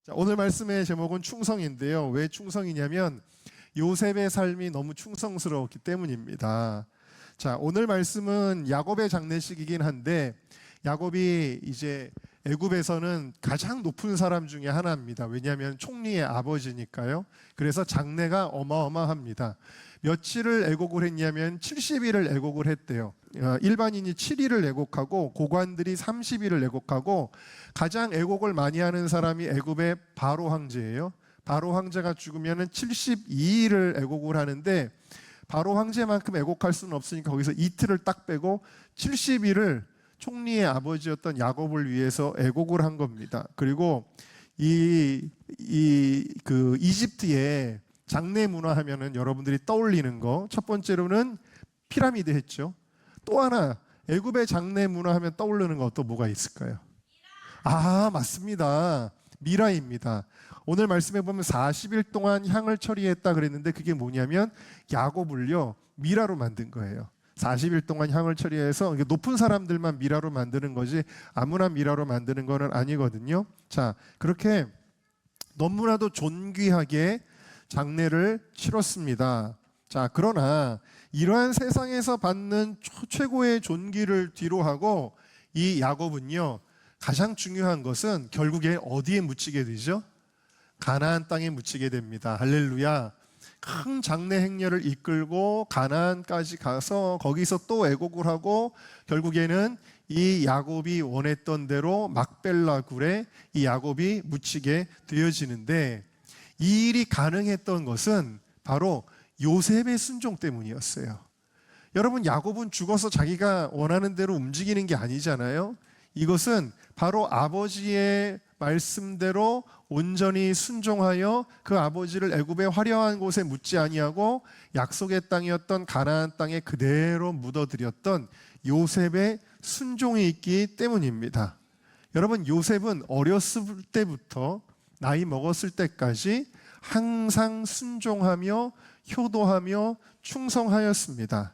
자, 오늘 말씀의 제목은 충성인데요. 왜 충성이냐면 요셉의 삶이 너무 충성스러웠기 때문입니다. 자, 오늘 말씀은 야곱의 장례식이긴 한데 야곱이 이제 애굽에서는 가장 높은 사람 중에 하나입니다. 왜냐하면 총리의 아버지니까요. 그래서 장례가 어마어마합니다. 며칠을 애곡을 했냐면 70일을 애곡을 했대요. 일반인이 7일을 애곡하고 고관들이 30일을 애곡하고 가장 애곡을 많이 하는 사람이 애굽의 바로 황제예요. 바로 황제가 죽으면 72일을 애곡을 하는데 바로 황제만큼 애곡할 수는 없으니까 거기서 이틀을 딱 빼고 70일을 총리의 아버지였던 야곱을 위해서 애곡을 한 겁니다. 그리고 이집트의 장례 문화 하면은 여러분들이 떠올리는 거 첫 번째로는 피라미드 했죠. 또 하나 애굽의 장례 문화 하면 떠오르는 거 또 뭐가 있을까요? 아, 맞습니다. 미라입니다. 오늘 말씀해 보면 40일 동안 향을 처리했다 그랬는데 그게 뭐냐면 야곱을요 미라로 만든 거예요. 40일 동안 향을 처리해서 높은 사람들만 미라로 만드는 거지 아무나 미라로 만드는 거는 아니거든요. 자, 그렇게 너무나도 존귀하게 장례를 치렀습니다. 자, 그러나 이러한 세상에서 받는 최고의 존귀를 뒤로하고 이 야곱은요 가장 중요한 것은 결국에 어디에 묻히게 되죠? 가나안 땅에 묻히게 됩니다. 할렐루야. 큰 장례 행렬을 이끌고 가나안까지 가서 거기서 또 애곡을 하고 결국에는 이 야곱이 원했던 대로 막벨라 굴에 이 야곱이 묻히게 되어지는데 이 일이 가능했던 것은 바로 요셉의 순종 때문이었어요. 여러분, 야곱은 죽어서 자기가 원하는 대로 움직이는 게 아니잖아요. 이것은 바로 아버지의 말씀대로 온전히 순종하여 그 아버지를 애굽의 화려한 곳에 묻지 아니하고 약속의 땅이었던 가나안 땅에 그대로 묻어들였던 요셉의 순종이 있기 때문입니다. 여러분, 요셉은 어렸을 때부터 나이 먹었을 때까지 항상 순종하며 효도하며 충성하였습니다.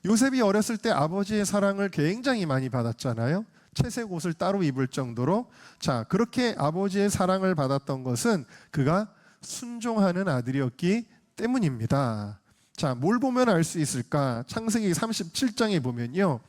요셉이 어렸을 때 아버지의 사랑을 굉장히 많이 받았잖아요. 채색 옷을 따로 입을 정도로. 자, 그렇게 아버지의 사랑을 받았던 것은 그가 순종하는 아들이었기 때문입니다. 자, 뭘 보면 알 수 있을까? 창세기 37장에 보면요,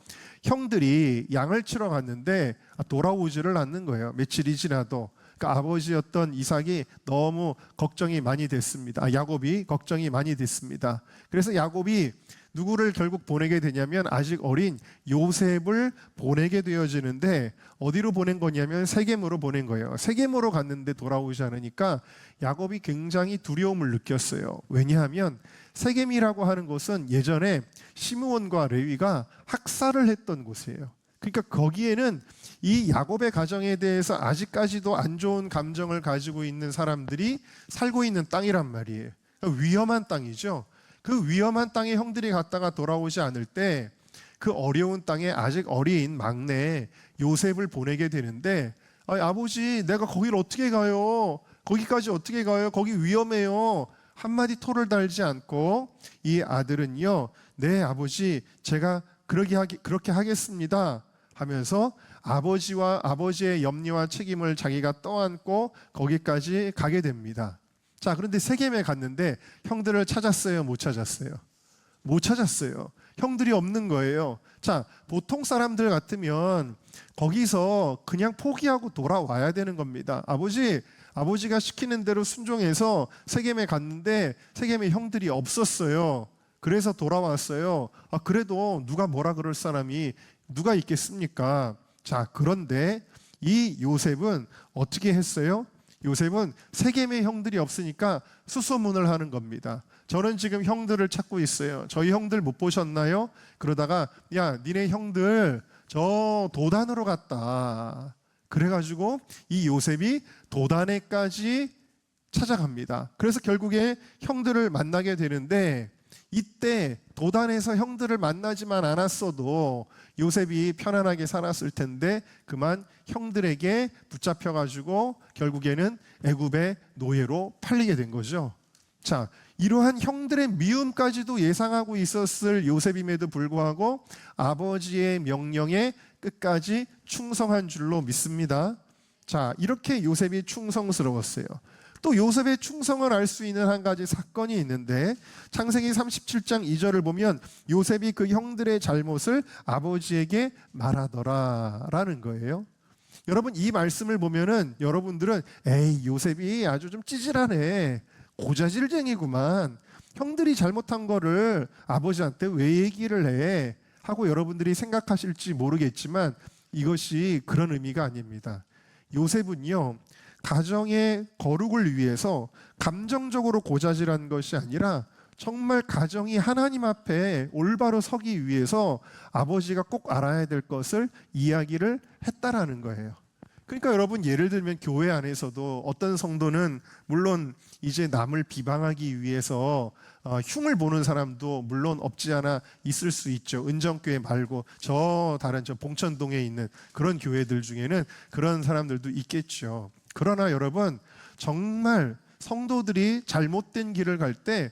형들이 양을 치러 갔는데 돌아오지를 않는 거예요. 며칠이 지나도. 그러니까 아버지였던 이삭이 너무 걱정이 많이 됐습니다. 야곱이 걱정이 많이 됐습니다. 그래서 야곱이 누구를 결국 보내게 되냐면 아직 어린 요셉을 보내게 되어지는데 어디로 보낸 거냐면 세겜으로 보낸 거예요. 세겜으로 갔는데 돌아오지 않으니까 야곱이 굉장히 두려움을 느꼈어요. 왜냐하면 세겜이라고 하는 곳은 예전에 시므온과 레위가 학살을 했던 곳이에요. 그러니까 거기에는 이 야곱의 가정에 대해서 아직까지도 안 좋은 감정을 가지고 있는 사람들이 살고 있는 땅이란 말이에요. 그러니까 위험한 땅이죠. 그 위험한 땅에 형들이 갔다가 돌아오지 않을 때 그 어려운 땅에 아직 어린 막내 요셉을 보내게 되는데 아버지, 내가 거기를 어떻게 가요? 거기까지 어떻게 가요? 거기 위험해요. 한마디 토를 달지 않고 이 아들은요, 네 아버지, 제가 그렇게 하겠습니다 하면서 아버지와 아버지의 염려와 책임을 자기가 떠안고 거기까지 가게 됩니다. 자, 그런데 세겜에 갔는데 형들을 찾았어요? 못 찾았어요? 못 찾았어요. 형들이 없는 거예요. 자, 보통 사람들 같으면 거기서 그냥 포기하고 돌아와야 되는 겁니다. 아버지가 시키는 대로 순종해서 세겜에 갔는데 세겜에 형들이 없었어요. 그래서 돌아왔어요. 그래도 누가 뭐라 그럴 사람이 누가 있겠습니까? 자, 그런데 이 요셉은 어떻게 했어요? 요셉은 세겜의 형들이 없으니까 수소문을 하는 겁니다. 저는 지금 형들을 찾고 있어요. 저희 형들 못 보셨나요? 그러다가 야, 니네 형들 저 도단으로 갔다. 그래가지고 이 요셉이 도단에까지 찾아갑니다. 그래서 결국에 형들을 만나게 되는데 이때 도단에서 형들을 만나지만 않았어도 요셉이 편안하게 살았을 텐데 그만 형들에게 붙잡혀가지고 결국에는 애굽의 노예로 팔리게 된 거죠. 자, 이러한 형들의 미움까지도 예상하고 있었을 요셉임에도 불구하고 아버지의 명령에 끝까지 충성한 줄로 믿습니다. 자, 이렇게 요셉이 충성스러웠어요. 또 요셉의 충성을 알 수 있는 한 가지 사건이 있는데 창세기 37장 2절을 보면 요셉이 그 형들의 잘못을 아버지에게 말하더라라는 거예요. 여러분, 이 말씀을 보면은 여러분들은 에이, 요셉이 아주 좀 찌질하네, 고자질쟁이구만, 형들이 잘못한 거를 아버지한테 왜 얘기를 해 하고 여러분들이 생각하실지 모르겠지만 이것이 그런 의미가 아닙니다. 요셉은요, 가정의 거룩을 위해서 감정적으로 고자질한 것이 아니라 정말 가정이 하나님 앞에 올바로 서기 위해서 아버지가 꼭 알아야 될 것을 이야기를 했다라는 거예요. 그러니까 여러분, 예를 들면 교회 안에서도 어떤 성도는 물론 이제 남을 비방하기 위해서 흉을 보는 사람도 물론 없지 않아 있을 수 있죠. 은정교회 말고 다른 봉천동에 있는 그런 교회들 중에는 그런 사람들도 있겠죠. 그러나 여러분, 정말 성도들이 잘못된 길을 갈 때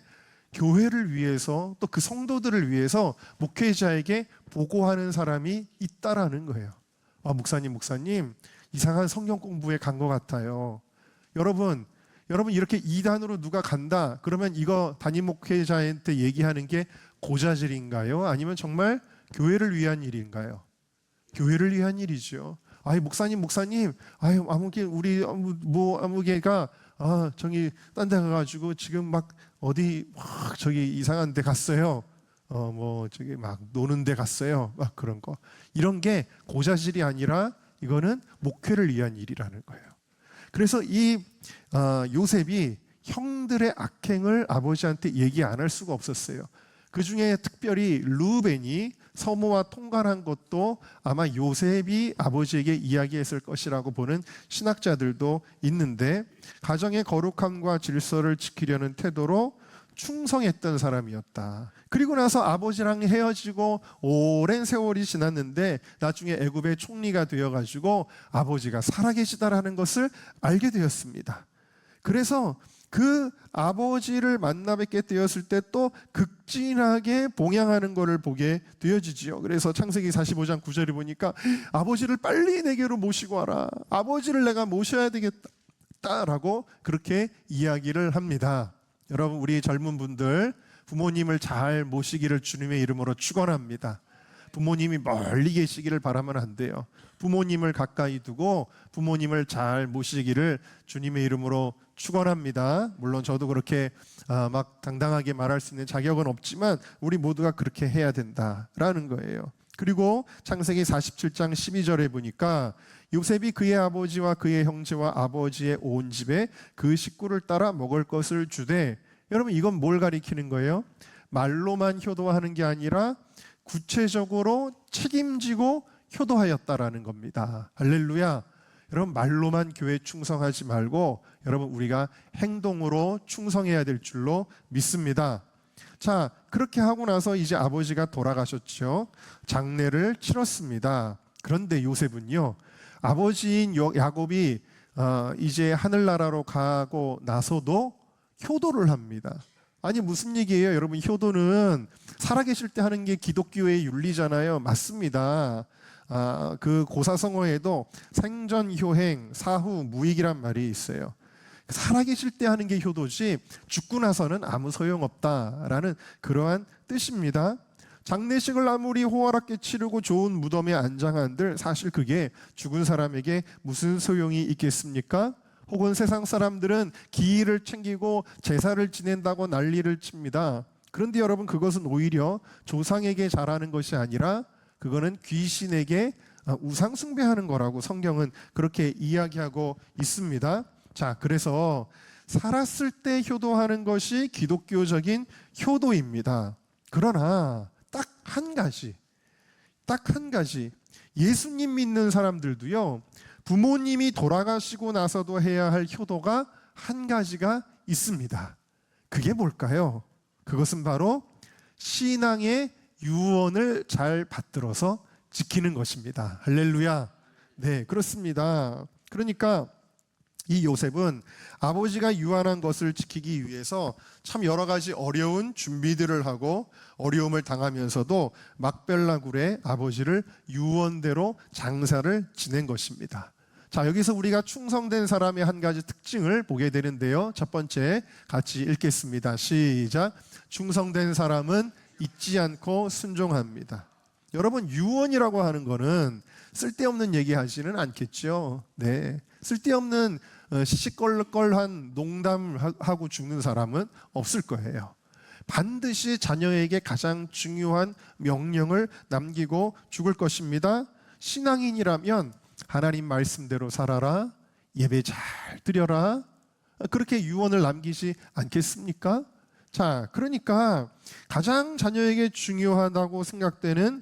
교회를 위해서 또 그 성도들을 위해서 목회자에게 보고하는 사람이 있다라는 거예요. 목사님 이상한 성경 공부에 간 것 같아요. 여러분 이렇게 이단으로 누가 간다 그러면 이거 담임 목회자한테 얘기하는 게 고자질인가요? 아니면 정말 교회를 위한 일인가요? 교회를 위한 일이죠. 목사님, 우리 아무개가 저기 딴 데 가가지고 지금 막 어디 저기 이상한 데 갔어요. 저기 막 노는 데 갔어요. 막 그런 거. 이런 게 고자질이 아니라 이거는 목회를 위한 일이라는 거예요. 그래서 이 요셉이 형들의 악행을 아버지한테 얘기 안 할 수가 없었어요. 그 중에 특별히 르우벤이 서모와 통관한 것도 아마 요셉이 아버지에게 이야기했을 것이라고 보는 신학자들도 있는데, 가정의 거룩함과 질서를 지키려는 태도로 충성했던 사람이었다. 그리고 나서 아버지랑 헤어지고 오랜 세월이 지났는데 나중에 애굽의 총리가 되어가지고 아버지가 살아계시다라는 것을 알게 되었습니다. 그래서 그 아버지를 만나 뵙게 되었을 때 또 극진하게 봉양하는 것을 보게 되어지지요. 그래서 창세기 45장 9절에 보니까 아버지를 빨리 내게로 모시고 와라, 아버지를 내가 모셔야 되겠다라고 그렇게 이야기를 합니다. 여러분, 우리 젊은 분들 부모님을 잘 모시기를 주님의 이름으로 축원합니다. 부모님이 멀리 계시기를 바라면 안 돼요. 부모님을 가까이 두고 부모님을 잘 모시기를 주님의 이름으로 축원합니다. 물론 저도 그렇게 막 당당하게 말할 수 있는 자격은 없지만 우리 모두가 그렇게 해야 된다라는 거예요. 그리고 창세기 47장 12절에 보니까 요셉이 그의 아버지와 그의 형제와 아버지의 온 집에 그 식구를 따라 먹을 것을 주되, 여러분 이건 뭘 가리키는 거예요? 말로만 효도하는 게 아니라 구체적으로 책임지고 효도하였다라는 겁니다. 할렐루야. 여러분, 말로만 교회 충성하지 말고 여러분 우리가 행동으로 충성해야 될 줄로 믿습니다. 자, 그렇게 하고 나서 이제 아버지가 돌아가셨죠. 장례를 치렀습니다. 그런데 요셉은요, 아버지인 야곱이 이제 하늘나라로 가고 나서도 효도를 합니다. 아니 무슨 얘기예요? 여러분, 효도는 살아계실 때 하는 게 기독교의 윤리잖아요. 맞습니다. 그 고사성어에도 생전효행, 사후무익이란 말이 있어요. 살아계실 때 하는 게 효도지 죽고 나서는 아무 소용없다라는 그러한 뜻입니다. 장례식을 아무리 호화롭게 치르고 좋은 무덤에 안장한들 사실 그게 죽은 사람에게 무슨 소용이 있겠습니까? 혹은 세상 사람들은 기일을 챙기고 제사를 지낸다고 난리를 칩니다. 그런데 여러분, 그것은 오히려 조상에게 잘하는 것이 아니라 그거는 귀신에게 우상 숭배하는 거라고 성경은 그렇게 이야기하고 있습니다. 자, 그래서 살았을 때 효도하는 것이 기독교적인 효도입니다. 그러나 딱 한 가지 예수님 믿는 사람들도요, 부모님이 돌아가시고 나서도 해야 할 효도가 한 가지가 있습니다. 그게 뭘까요? 그것은 바로 신앙의 유언을 잘 받들어서 지키는 것입니다. 할렐루야. 네, 그렇습니다. 그러니까 이 요셉은 아버지가 유언한 것을 지키기 위해서 참 여러 가지 어려운 준비들을 하고 어려움을 당하면서도 막벨라굴의 아버지를 유언대로 장사를 지낸 것입니다. 자, 여기서 우리가 충성된 사람의 한 가지 특징을 보게 되는데요. 첫 번째 같이 읽겠습니다. 시작. 충성된 사람은 잊지 않고 순종합니다. 여러분, 유언이라고 하는 거는 쓸데없는 얘기 하지는 않겠죠. 네, 쓸데없는 시시껄껄한 농담하고 죽는 사람은 없을 거예요. 반드시 자녀에게 가장 중요한 명령을 남기고 죽을 것입니다. 신앙인이라면 하나님 말씀대로 살아라, 예배 잘 드려라, 그렇게 유언을 남기지 않겠습니까? 자, 그러니까 가장 자녀에게 중요하다고 생각되는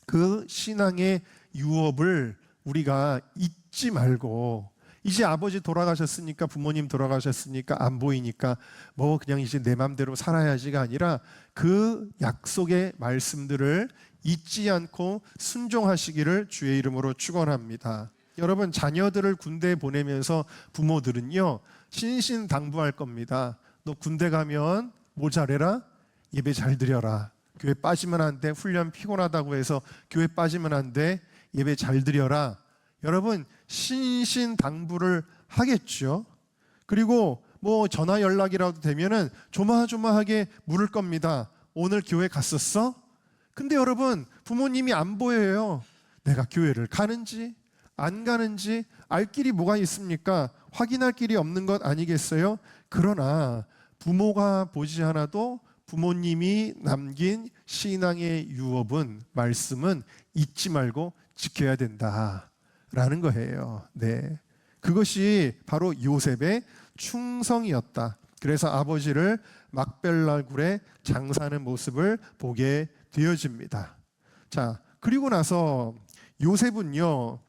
그 신앙의 유업을 우리가 잊지 말고, 이제 아버지 돌아가셨으니까, 부모님 돌아가셨으니까 안 보이니까 뭐 그냥 이제 내 맘대로 살아야지가 아니라 그 약속의 말씀들을 잊지 않고 순종하시기를 주의 이름으로 축원합니다. 여러분, 자녀들을 군대에 보내면서 부모들은요 신신당부할 겁니다. 너 군대 가면 뭐 잘해라? 예배 잘 드려라. 교회 빠지면 안 돼. 훈련 피곤하다고 해서 교회 빠지면 안 돼. 예배 잘 드려라. 여러분, 신신당부를 하겠죠. 그리고 뭐 전화 연락이라도 되면은 조마조마하게 물을 겁니다. 오늘 교회 갔었어? 근데 여러분, 부모님이 안 보여요. 내가 교회를 가는지 안 가는지 알 길이 뭐가 있습니까? 확인할 길이 없는 것 아니겠어요? 그러나 부모가 보지 않아도 부모님이 남긴 신앙의 유업은, 말씀은 잊지 말고 지켜야 된다라는 거예요. 네, 그것이 바로 요셉의 충성이었다. 그래서 아버지를 막벨라 굴에 장사하는 모습을 보게 되어집니다. 자, 그리고 나서 요셉은요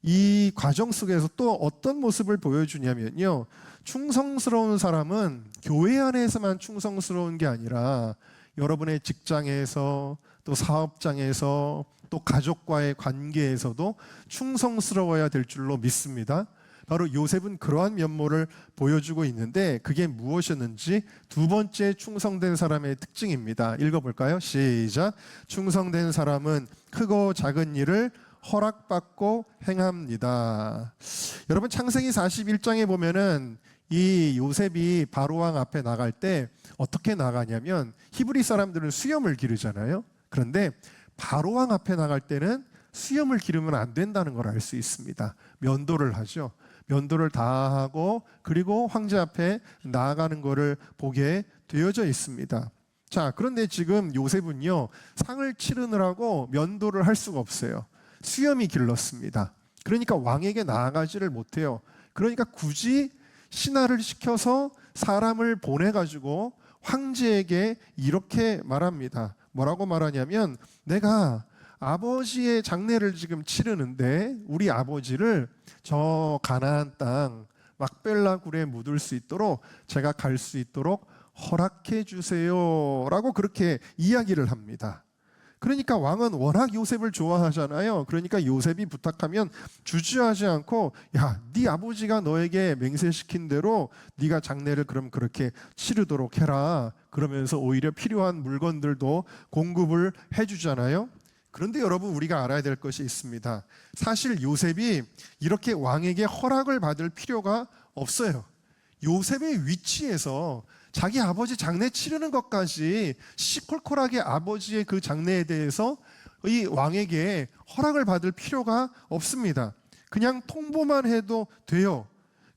이 과정 속에서 또 어떤 모습을 보여주냐면요, 충성스러운 사람은 교회 안에서만 충성스러운 게 아니라 여러분의 직장에서, 또 사업장에서, 또 가족과의 관계에서도 충성스러워야 될 줄로 믿습니다. 바로 요셉은 그러한 면모를 보여주고 있는데, 그게 무엇이었는지 두 번째 충성된 사람의 특징입니다. 읽어볼까요? 시작. 충성된 사람은 크고 작은 일을 허락받고 행합니다. 여러분, 창세기 41장에 보면은 이 요셉이 바로왕 앞에 나갈 때 어떻게 나가냐면, 히브리 사람들은 수염을 기르잖아요. 그런데 바로왕 앞에 나갈 때는 수염을 기르면 안 된다는 걸 알 수 있습니다. 면도를 하죠. 면도를 다 하고 그리고 황제 앞에 나아가는 것을 보게 되어져 있습니다. 자, 그런데 지금 요셉은요 상을 치르느라고 면도를 할 수가 없어요. 수염이 길렀습니다. 그러니까 왕에게 나아가지를 못해요. 그러니까 굳이 신하를 시켜서 사람을 보내가지고 황제에게 이렇게 말합니다. 뭐라고 말하냐면, 내가 아버지의 장례를 지금 치르는데 우리 아버지를 저 가나안 땅 막벨라 굴에 묻을 수 있도록, 제가 갈 수 있도록 허락해 주세요 라고 그렇게 이야기를 합니다. 그러니까 왕은 워낙 요셉을 좋아하잖아요. 그러니까 요셉이 부탁하면 주저하지 않고, 야, 네 아버지가 너에게 맹세시킨 대로 네가 장례를 그럼 그렇게 치르도록 해라. 그러면서 오히려 필요한 물건들도 공급을 해주잖아요. 그런데 여러분, 우리가 알아야 될 것이 있습니다. 사실 요셉이 이렇게 왕에게 허락을 받을 필요가 없어요. 요셉의 위치에서 자기 아버지 장례 치르는 것까지 시콜콜하게 아버지의 그 장례에 대해서 이 왕에게 허락을 받을 필요가 없습니다. 그냥 통보만 해도 돼요.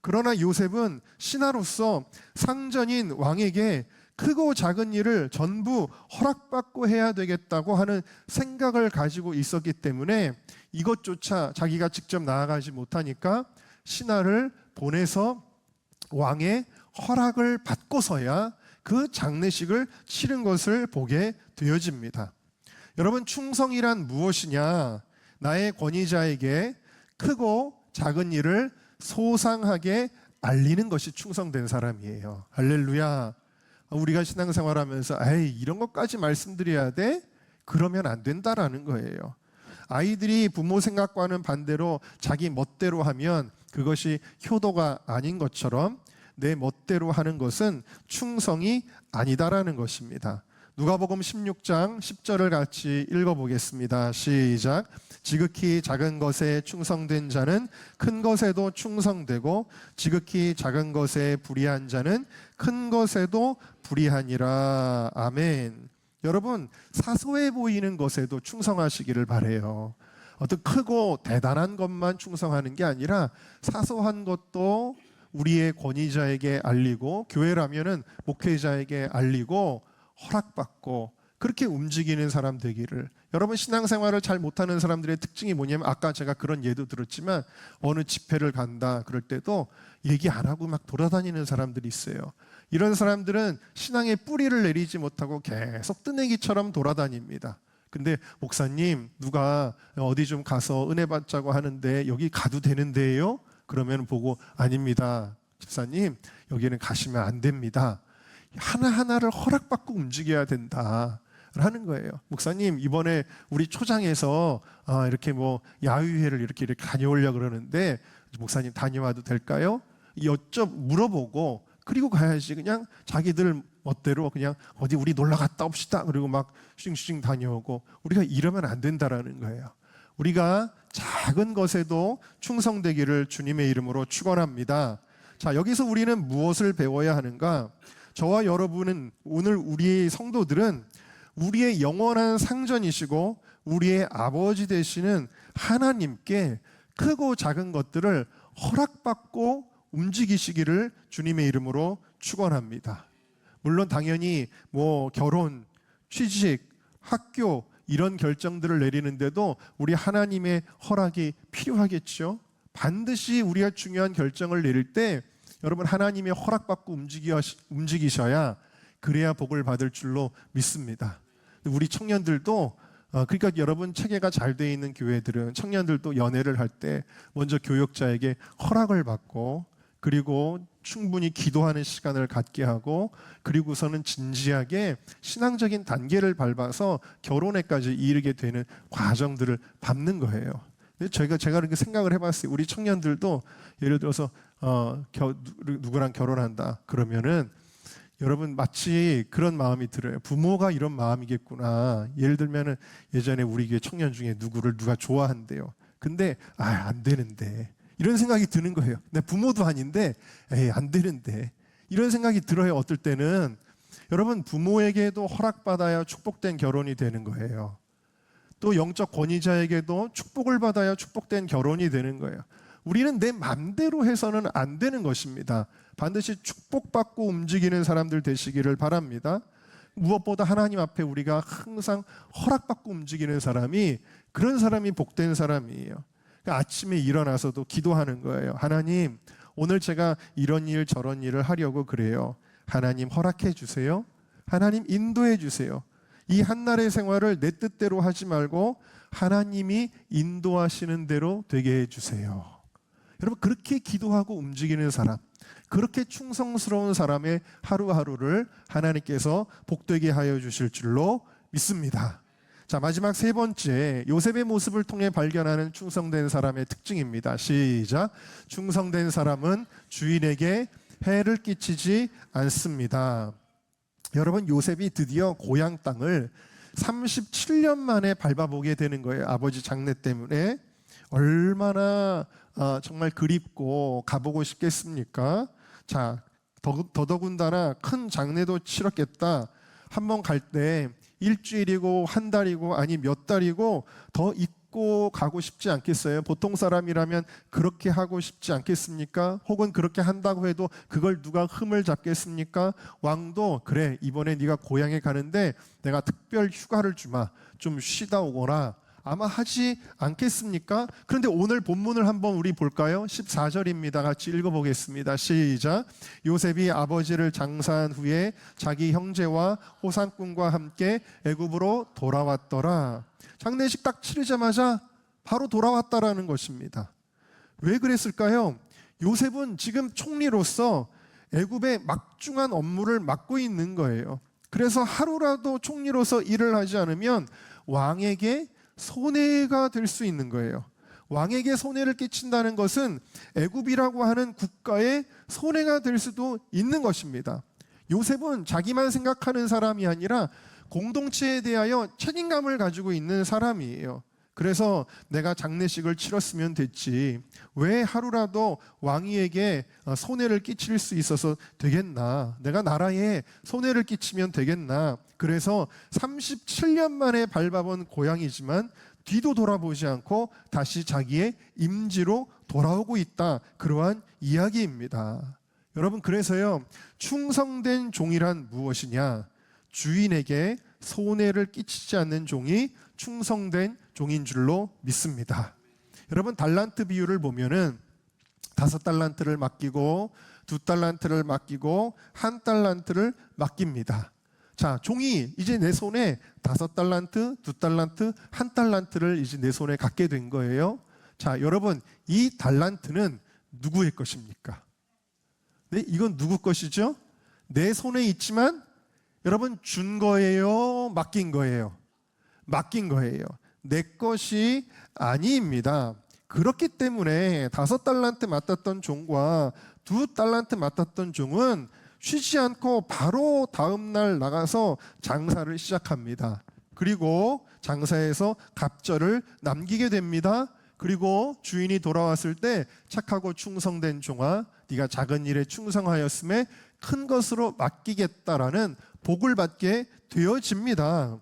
그러나 요셉은 신하로서 상전인 왕에게 크고 작은 일을 전부 허락받고 해야 되겠다고 하는 생각을 가지고 있었기 때문에 이것조차 자기가 직접 나아가지 못하니까 신하를 보내서 왕의 허락을 받고서야 그 장례식을 치른 것을 보게 되어집니다. 여러분, 충성이란 무엇이냐? 나의 권위자에게 크고 작은 일을 소상하게 알리는 것이 충성된 사람이에요. 할렐루야. 우리가 신앙생활하면서 에이, 이런 것까지 말씀드려야 돼? 그러면 안 된다라는 거예요. 아이들이 부모 생각과는 반대로 자기 멋대로 하면 그것이 효도가 아닌 것처럼 내 멋대로 하는 것은 충성이 아니다라는 것입니다. 누가복음 16장 10절을 같이 읽어보겠습니다. 시작. 지극히 작은 것에 충성된 자는 큰 것에도 충성되고 지극히 작은 것에 불의한 자는 큰 것에도 불의하니라. 아멘. 여러분, 사소해 보이는 것에도 충성하시기를 바라요. 어떤 크고 대단한 것만 충성하는 게 아니라 사소한 것도 우리의 권위자에게 알리고, 교회라면은 목회자에게 알리고 허락받고 그렇게 움직이는 사람 되기를. 여러분, 신앙생활을 잘 못하는 사람들의 특징이 뭐냐면, 아까 제가 그런 예도 들었지만 어느 집회를 간다 그럴 때도 얘기 안 하고 막 돌아다니는 사람들이 있어요. 이런 사람들은 신앙의 뿌리를 내리지 못하고 계속 뜨내기처럼 돌아다닙니다. 근데 목사님, 누가 어디 좀 가서 은혜 받자고 하는데 여기 가도 되는데요? 그러면 보고, 아닙니다 집사님, 여기는 가시면 안 됩니다. 하나하나를 허락받고 움직여야 된다 하는 거예요. 목사님, 이번에 우리 초장에서 이렇게 뭐 야유회를 이렇게 다녀오려고 그러는데 목사님 다녀와도 될까요? 물어보고 그리고 가야지. 그냥 자기들 멋대로 그냥 어디 우리 놀러 갔다 옵시다 그리고 막 싱싱 다녀오고, 우리가 이러면 안 된다라는 거예요. 우리가 작은 것에도 충성되기를 주님의 이름으로 축원합니다. 자, 여기서 우리는 무엇을 배워야 하는가? 저와 여러분은, 오늘 우리 성도들은 우리의 영원한 상전이시고 우리의 아버지 되시는 하나님께 크고 작은 것들을 허락받고 움직이시기를 주님의 이름으로 축원합니다. 물론 당연히 뭐 결혼, 취직, 학교 이런 결정들을 내리는데도 우리 하나님의 허락이 필요하겠죠. 반드시 우리가 중요한 결정을 내릴 때 여러분, 하나님의 허락받고 움직이셔야, 그래야 복을 받을 줄로 믿습니다. 우리 청년들도 그러니까 여러분, 체계가 잘 돼 있는 교회들은 청년들도 연애를 할 때 먼저 교역자에게 허락을 받고, 그리고 충분히 기도하는 시간을 갖게 하고, 그리고서는 진지하게 신앙적인 단계를 밟아서 결혼에까지 이르게 되는 과정들을 밟는 거예요. 근데 제가 그렇게 생각을 해봤어요. 우리 청년들도 예를 들어서 누구랑 결혼한다 그러면은 여러분, 마치 그런 마음이 들어요. 부모가 이런 마음이겠구나. 예를 들면은 예전에 우리 교회 청년 중에 누구를 누가 좋아한대요. 근데 안 되는데, 이런 생각이 드는 거예요. 내 부모도 아닌데 안 되는데, 이런 생각이 들어요. 어떨 때는 여러분, 부모에게도 허락받아야 축복된 결혼이 되는 거예요. 또 영적 권위자에게도 축복을 받아야 축복된 결혼이 되는 거예요. 우리는 내 맘대로 해서는 안 되는 것입니다. 반드시 축복받고 움직이는 사람들 되시기를 바랍니다. 무엇보다 하나님 앞에 우리가 항상 허락받고 움직이는 사람이, 그런 사람이 복된 사람이에요. 그러니까 아침에 일어나서도 기도하는 거예요. 하나님, 오늘 제가 이런 일 저런 일을 하려고 그래요. 하나님 허락해 주세요. 하나님 인도해 주세요. 이 한날의 생활을 내 뜻대로 하지 말고 하나님이 인도하시는 대로 되게 해주세요. 여러분, 그렇게 기도하고 움직이는 사람, 그렇게 충성스러운 사람의 하루하루를 하나님께서 복되게 하여 주실 줄로 믿습니다. 자, 마지막 세 번째, 요셉의 모습을 통해 발견하는 충성된 사람의 특징입니다. 시작. 충성된 사람은 주인에게 해를 끼치지 않습니다. 여러분, 요셉이 드디어 고향 땅을 37년 만에 밟아보게 되는 거예요. 아버지 장례 때문에. 얼마나 정말 그립고 가보고 싶겠습니까? 자, 더더군다나 큰 장례도 치렀겠다. 한번 갈 때 일주일이고 한 달이고 아니 몇 달이고 더 있고 가고 싶지 않겠어요? 보통 사람이라면 그렇게 하고 싶지 않겠습니까? 혹은 그렇게 한다고 해도 그걸 누가 흠을 잡겠습니까? 왕도, 그래, 이번에 네가 고향에 가는데 내가 특별 휴가를 주마, 좀 쉬다 오거라, 아마 하지 않겠습니까? 그런데 오늘 본문을 한번 우리 볼까요? 14절입니다. 같이 읽어보겠습니다. 시작. 요셉이 아버지를 장사한 후에 자기 형제와 호상꾼과 함께 애굽으로 돌아왔더라. 장례식 딱 치르자마자 바로 돌아왔다라는 것입니다. 왜 그랬을까요? 요셉은 지금 총리로서 애굽의 막중한 업무를 맡고 있는 거예요. 그래서 하루라도 총리로서 일을 하지 않으면 왕에게 손해가 될 수 있는 거예요. 왕에게 손해를 끼친다는 것은 애굽이라고 하는 국가에 손해가 될 수도 있는 것입니다. 요셉은 자기만 생각하는 사람이 아니라 공동체에 대하여 책임감을 가지고 있는 사람이에요. 그래서 내가 장례식을 치렀으면 됐지, 왜 하루라도 왕위에게 손해를 끼칠 수 있어서 되겠나, 내가 나라에 손해를 끼치면 되겠나. 그래서 37년 만에 밟아본 고향이지만 뒤도 돌아보지 않고 다시 자기의 임지로 돌아오고 있다, 그러한 이야기입니다. 여러분, 그래서요, 충성된 종이란 무엇이냐? 주인에게 손해를 끼치지 않는 종이 충성된 종인 줄로 믿습니다. 여러분, 달란트 비유를 보면은 5달란트를 맡기고 2달란트를 맡기고 1달란트를 맡깁니다. 자, 종이 이제 내 손에 5달란트, 2달란트, 1달란트를 이제 내 손에 갖게 된 거예요. 자, 여러분, 이 달란트는 누구의 것입니까? 네, 이건 누구 것이죠? 내 손에 있지만 여러분, 준 거예요? 맡긴 거예요? 맡긴 거예요. 내 것이 아닙니다. 그렇기 때문에 5달란트 맡았던 종과 2달란트 맡았던 종은 쉬지 않고 바로 다음 날 나가서 장사를 시작합니다. 그리고 장사에서 갑절을 남기게 됩니다. 그리고 주인이 돌아왔을 때 착하고 충성된 종아, 네가 작은 일에 충성하였음에 큰 것으로 맡기겠다라는 복을 받게 되어집니다.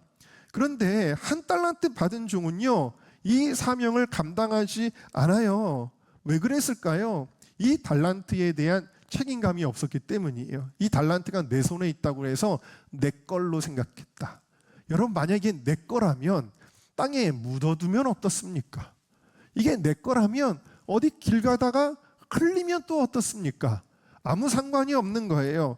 그런데 1달란트 받은 종은요, 이 사명을 감당하지 않아요. 왜 그랬을까요? 이 달란트에 대한 책임감이 없었기 때문이에요. 이 달란트가 내 손에 있다고 해서 내 걸로 생각했다. 여러분, 만약에 내 거라면 땅에 묻어두면 어떻습니까? 이게 내 거라면 어디 길 가다가 흘리면 또 어떻습니까? 아무 상관이 없는 거예요.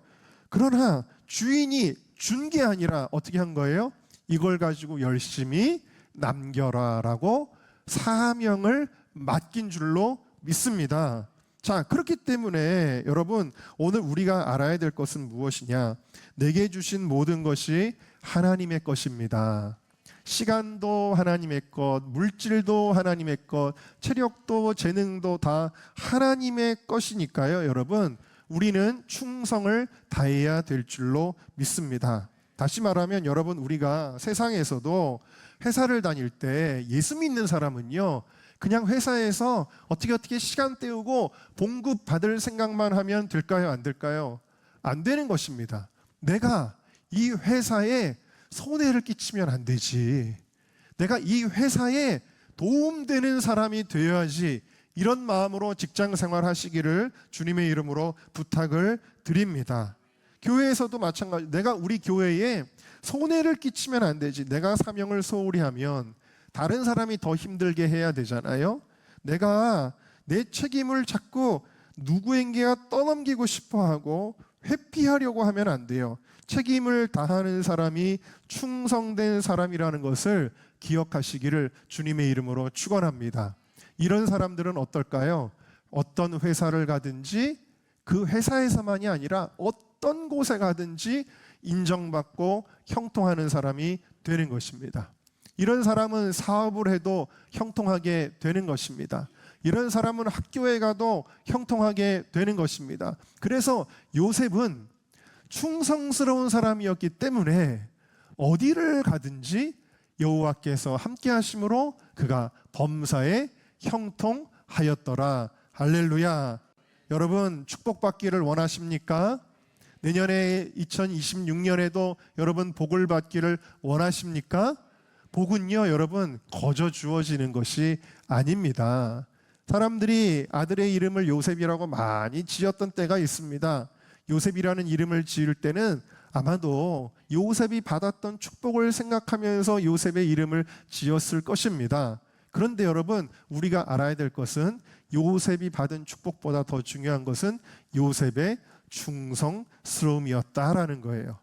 그러나 주인이 준 게 아니라 어떻게 한 거예요? 이걸 가지고 열심히 남겨라라고 사명을 맡긴 줄로 믿습니다. 자, 그렇기 때문에 여러분, 오늘 우리가 알아야 될 것은 무엇이냐? 내게 주신 모든 것이 하나님의 것입니다. 시간도 하나님의 것, 물질도 하나님의 것, 체력도 재능도 다 하나님의 것이니까요. 여러분, 우리는 충성을 다해야 될 줄로 믿습니다. 다시 말하면 여러분, 우리가 세상에서도 회사를 다닐 때 예수 믿는 사람은요, 그냥 회사에서 어떻게 시간 때우고 봉급 받을 생각만 하면 될까요? 안 될까요? 안 되는 것입니다. 내가 이 회사에 손해를 끼치면 안 되지. 내가 이 회사에 도움되는 사람이 되어야지. 이런 마음으로 직장 생활 하시기를 주님의 이름으로 부탁을 드립니다. 교회에서도 마찬가지. 내가 우리 교회에 손해를 끼치면 안 되지. 내가 사명을 소홀히 하면 다른 사람이 더 힘들게 해야 되잖아요. 내가 내 책임을 자꾸 누구에게가 떠넘기고 싶어하고 회피하려고 하면 안 돼요. 책임을 다하는 사람이 충성된 사람이라는 것을 기억하시기를 주님의 이름으로 축원합니다. 이런 사람들은 어떨까요? 어떤 회사를 가든지 그 회사에서만이 아니라 어떤 곳에 가든지 인정받고 형통하는 사람이 되는 것입니다. 이런 사람은 사업을 해도 형통하게 되는 것입니다. 이런 사람은 학교에 가도 형통하게 되는 것입니다. 그래서 요셉은 충성스러운 사람이었기 때문에 어디를 가든지 여호와께서 함께 하심으로 그가 범사에 형통하였더라. 할렐루야. 여러분, 축복받기를 원하십니까? 내년에 2026년에도 여러분 복을 받기를 원하십니까? 복은요, 여러분, 거저 주어지는 것이 아닙니다. 사람들이 아들의 이름을 요셉이라고 많이 지었던 때가 있습니다. 요셉이라는 이름을 지을 때는 아마도 요셉이 받았던 축복을 생각하면서 요셉의 이름을 지었을 것입니다. 그런데 여러분, 우리가 알아야 될 것은 요셉이 받은 축복보다 더 중요한 것은 요셉의 충성스러움이었다라는 거예요.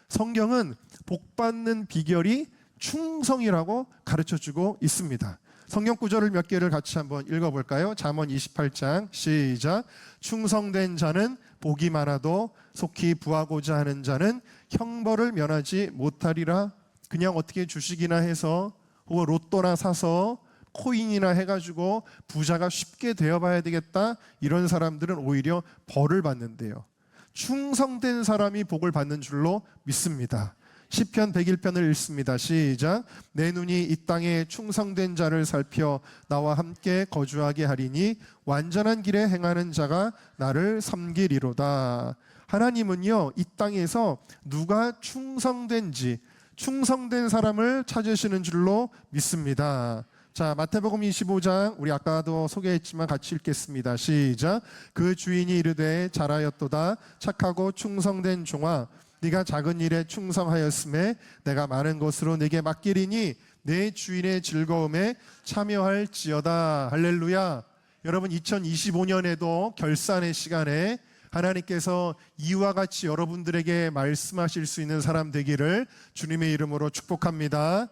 성경은 복받는 비결이 충성이라고 가르쳐주고 있습니다. 성경 구절을 몇 개를 같이 한번 읽어볼까요? 잠언 28장 시작. 충성된 자는 복이 많아도 속히 부하고자 하는 자는 형벌을 면하지 못하리라. 그냥 어떻게 주식이나 해서 혹은 로또나 사서 코인이나 해가지고 부자가 쉽게 되어봐야 되겠다, 이런 사람들은 오히려 벌을 받는데요. 충성된 사람이 복을 받는 줄로 믿습니다. 시편 101편을 읽습니다. 시작. 내 눈이 이 땅에 충성된 자를 살펴 나와 함께 거주하게 하리니 완전한 길에 행하는 자가 나를 섬기리로다. 하나님은요, 이 땅에서 누가 충성된지, 충성된 사람을 찾으시는 줄로 믿습니다. 자, 마태복음 25장 우리 아까도 소개했지만 같이 읽겠습니다. 시작. 그 주인이 이르되 잘하였도다 착하고 충성된 종아, 네가 작은 일에 충성하였음에 내가 많은 것으로 네게 맡기리니 내 주인의 즐거움에 참여할지어다. 할렐루야. 여러분, 2025년에도 결산의 시간에 하나님께서 이와 같이 여러분들에게 말씀하실 수 있는 사람 되기를 주님의 이름으로 축복합니다.